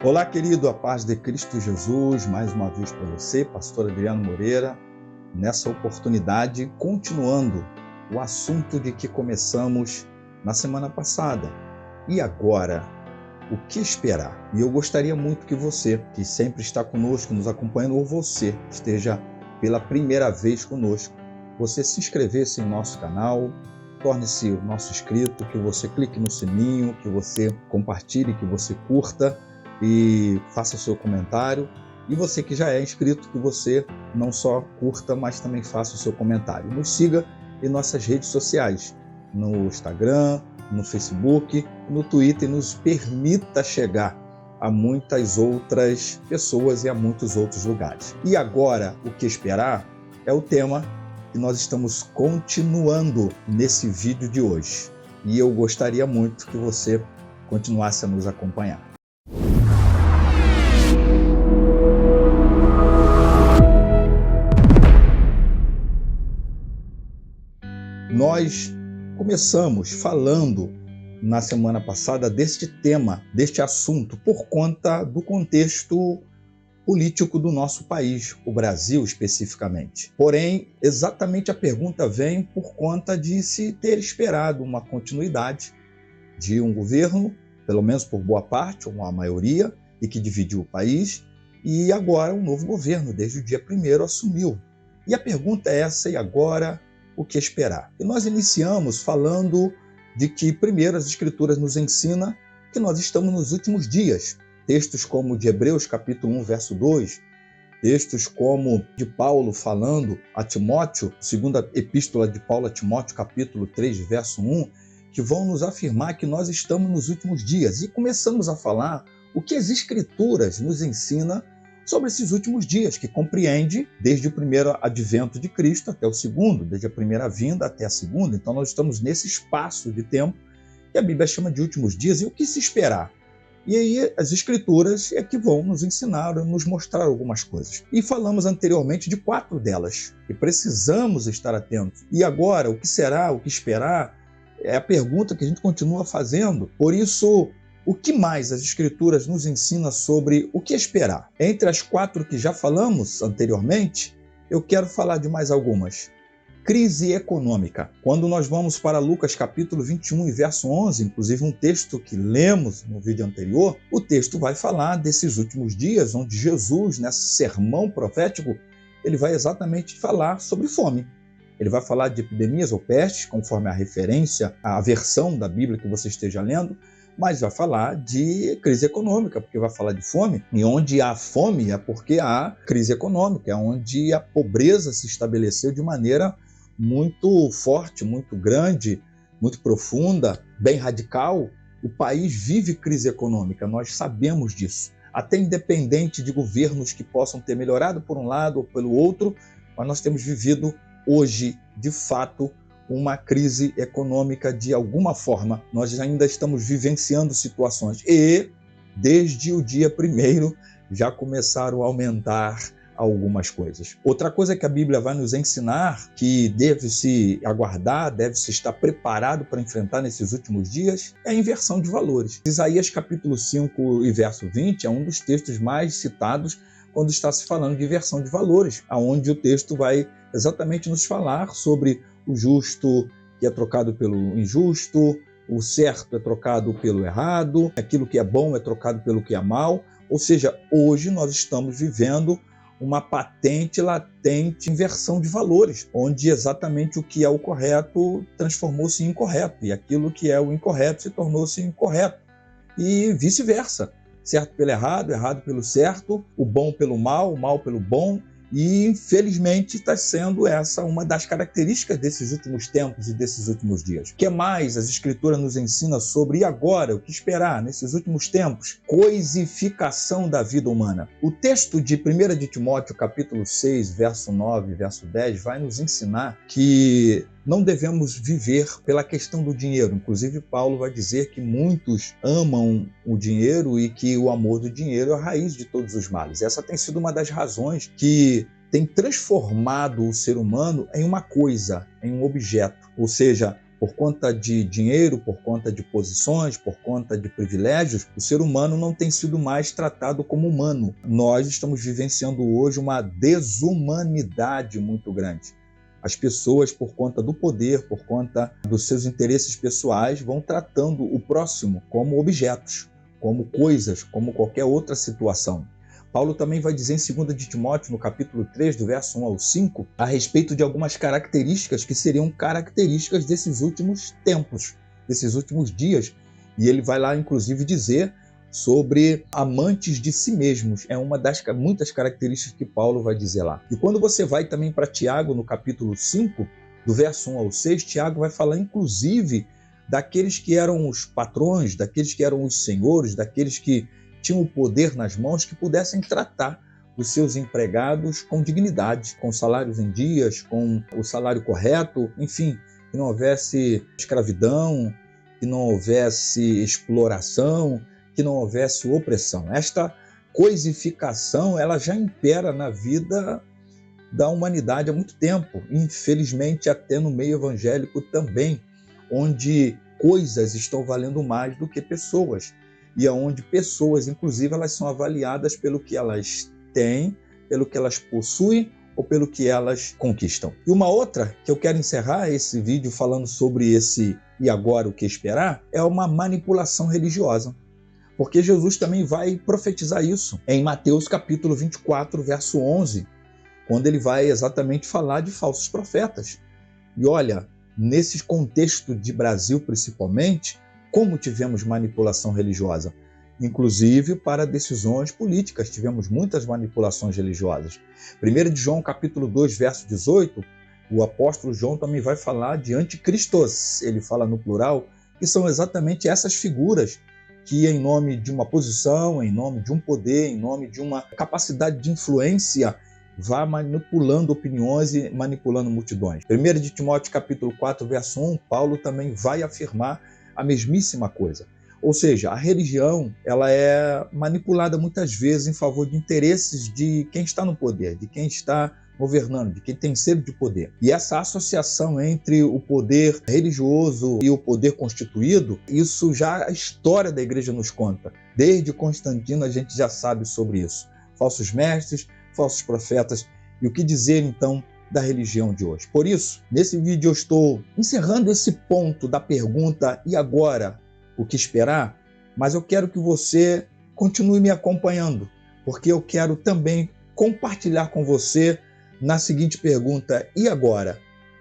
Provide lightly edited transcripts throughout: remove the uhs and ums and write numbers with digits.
Olá, querido, a paz de Cristo Jesus, mais uma vez para você, pastor Adriano Moreira, nessa oportunidade, continuando o assunto de que começamos na semana passada. E agora, o que esperar? E eu gostaria muito que você, que sempre está conosco, nos acompanhando, ou você que esteja pela primeira vez conosco, você se inscrevesse em nosso canal, torne-se o nosso inscrito, que você clique no sininho, que você compartilhe, que você curta, e faça seu comentário. E você que já é inscrito, que você não só curta, mas também faça o seu comentário. Nos siga em nossas redes sociais, no Instagram, no Facebook, no Twitter, e nos permita chegar a muitas outras pessoas e a muitos outros lugares. E agora, o que esperar é o tema que nós estamos continuando nesse vídeo de hoje. E eu gostaria muito que você continuasse a nos acompanhar. Nós começamos falando na semana passada deste tema, deste assunto, por conta do contexto político do nosso país, o Brasil especificamente. Porém, exatamente a pergunta vem por conta de se ter esperado uma continuidade de um governo, pelo menos por boa parte, ou a maioria, e que dividiu o país, e agora um novo governo, desde o dia 1º, assumiu. E a pergunta é essa: e agora o que esperar? E nós iniciamos falando de que, primeiro, as Escrituras nos ensinam que nós estamos nos últimos dias. Textos como de Hebreus, capítulo 1, verso 2, textos como de Paulo falando a Timóteo, segunda epístola de Paulo a Timóteo, capítulo 3, verso 1, que vão nos afirmar que nós estamos nos últimos dias. E começamos a falar o que as Escrituras nos ensinam sobre esses últimos dias, que compreende desde o primeiro advento de Cristo até o segundo, desde a primeira vinda até a segunda. Então nós estamos nesse espaço de tempo que a Bíblia chama de últimos dias. E o que se esperar? E aí as Escrituras é que vão nos ensinar, nos mostrar algumas coisas. E falamos anteriormente de 4 delas, e precisamos estar atentos. E agora, o que será, o que esperar, é a pergunta que a gente continua fazendo. Por isso, o que mais as Escrituras nos ensinam sobre o que esperar? Entre as 4 que já falamos anteriormente, eu quero falar de mais algumas. Crise econômica. Quando nós vamos para Lucas capítulo 21 e verso 11, inclusive um texto que lemos no vídeo anterior, o texto vai falar desses últimos dias, onde Jesus, nesse sermão profético, ele vai exatamente falar sobre fome. Ele vai falar de epidemias ou pestes, conforme a referência, a versão da Bíblia que você esteja lendo, mas vai falar de crise econômica, porque vai falar de fome. E onde há fome é porque há crise econômica, é onde a pobreza se estabeleceu de maneira muito forte, muito grande, muito profunda, bem radical. O país vive crise econômica, nós sabemos disso. Até independente de governos que possam ter melhorado por um lado ou pelo outro, mas nós temos vivido hoje, de fato, uma crise econômica de alguma forma. Nós ainda estamos vivenciando situações e, desde o dia 1º, já começaram a aumentar algumas coisas. Outra coisa que a Bíblia vai nos ensinar, que deve-se aguardar, deve-se estar preparado para enfrentar nesses últimos dias, é a inversão de valores. Isaías capítulo 5 e verso 20 é um dos textos mais citados quando está se falando de inversão de valores, onde o texto vai exatamente nos falar sobre o justo que é trocado pelo injusto, o certo é trocado pelo errado, aquilo que é bom é trocado pelo que é mal. Ou seja, hoje nós estamos vivendo uma patente, latente inversão de valores, onde exatamente o que é o correto transformou-se em incorreto, e aquilo que é o incorreto se tornou-se incorreto, e vice-versa. Certo pelo errado, errado pelo certo, o bom pelo mal, o mal pelo bom. E, infelizmente, está sendo essa uma das características desses últimos tempos e desses últimos dias. O que mais as Escrituras nos ensinam sobre, e agora, o que esperar nesses últimos tempos? Coisificação da vida humana. O texto de 1 de Timóteo, capítulo 6, verso 9 e verso 10, vai nos ensinar que não devemos viver pela questão do dinheiro. Inclusive, Paulo vai dizer que muitos amam o dinheiro e que o amor do dinheiro é a raiz de todos os males. Essa tem sido uma das razões que tem transformado o ser humano em uma coisa, em um objeto. Ou seja, por conta de dinheiro, por conta de posições, por conta de privilégios, o ser humano não tem sido mais tratado como humano. Nós estamos vivenciando hoje uma desumanidade muito grande. As pessoas, por conta do poder, por conta dos seus interesses pessoais, vão tratando o próximo como objetos, como coisas, como qualquer outra situação. Paulo também vai dizer em 2 de Timóteo, no capítulo 3, do verso 1 ao 5, a respeito de algumas características que seriam características desses últimos tempos, desses últimos dias. E ele vai lá, inclusive, dizer sobre amantes de si mesmos. É uma das muitas características que Paulo vai dizer lá. E quando você vai também para Tiago, no capítulo 5, do verso 1 ao 6, Tiago vai falar, inclusive, daqueles que eram os patrões, daqueles que eram os senhores, daqueles que tinham o poder nas mãos, que pudessem tratar os seus empregados com dignidade, com salários em dias, com o salário correto, enfim, que não houvesse escravidão, que não houvesse exploração, que não houvesse opressão. Esta coisificação, ela já impera na vida da humanidade há muito tempo, infelizmente até no meio evangélico também, onde coisas estão valendo mais do que pessoas. E onde pessoas, inclusive, elas são avaliadas pelo que elas têm, pelo que elas possuem ou pelo que elas conquistam. E uma outra, que eu quero encerrar esse vídeo falando sobre esse e agora o que esperar, é uma manipulação religiosa. Porque Jesus também vai profetizar isso em Mateus capítulo 24, verso 11, quando ele vai exatamente falar de falsos profetas. E olha, nesse contexto de Brasil principalmente, como tivemos manipulação religiosa, inclusive para decisões políticas, tivemos muitas manipulações religiosas. 1 de João, capítulo 2, verso 18, o apóstolo João também vai falar de anticristos, ele fala no plural, que são exatamente essas figuras que, em nome de uma posição, em nome de um poder, em nome de uma capacidade de influência, vá manipulando opiniões e manipulando multidões. 1 de Timóteo, capítulo 4, verso 1, Paulo também vai afirmar a mesmíssima coisa. Ou seja, a religião ela é manipulada muitas vezes em favor de interesses de quem está no poder, de quem está governando, de quem tem sede de poder. E essa associação entre o poder religioso e o poder constituído, isso já a história da igreja nos conta. Desde Constantino a gente já sabe sobre isso. Falsos mestres, falsos profetas. E o que dizer então da religião de hoje? Por isso, nesse vídeo eu estou encerrando esse ponto da pergunta e agora o que esperar, mas eu quero que você continue me acompanhando, porque eu quero também compartilhar com você na seguinte pergunta: e agora?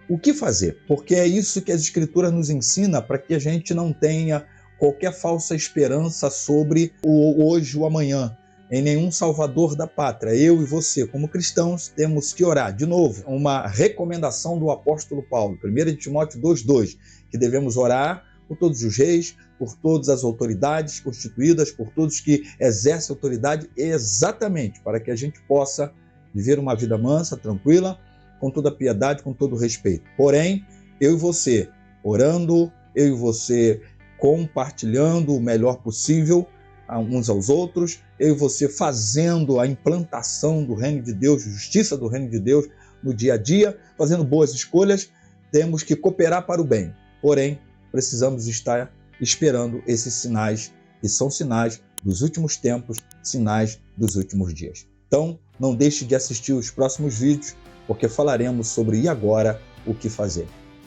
O que fazer? Porque é isso que as Escrituras nos ensinam, para que a gente não tenha qualquer falsa esperança sobre o hoje ou amanhã, em nenhum salvador da pátria. Eu e você, como cristãos, temos que orar. De novo, uma recomendação do apóstolo Paulo, 1 Timóteo 2,2, que devemos orar por todos os reis, por todas as autoridades constituídas, por todos que exercem autoridade, exatamente para que a gente possa viver uma vida mansa, tranquila, com toda piedade, com todo respeito. Porém, eu e você orando, eu e você compartilhando o melhor possível uns aos outros, eu e você fazendo a implantação do reino de Deus, justiça do reino de Deus no dia a dia, fazendo boas escolhas, temos que cooperar para o bem. Porém, precisamos estar esperando esses sinais, que são sinais dos últimos tempos, sinais dos últimos dias. Então, não deixe de assistir os próximos vídeos, porque falaremos sobre e agora o que fazer.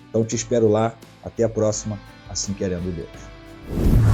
Então, te espero lá. Até a próxima, assim querendo Deus.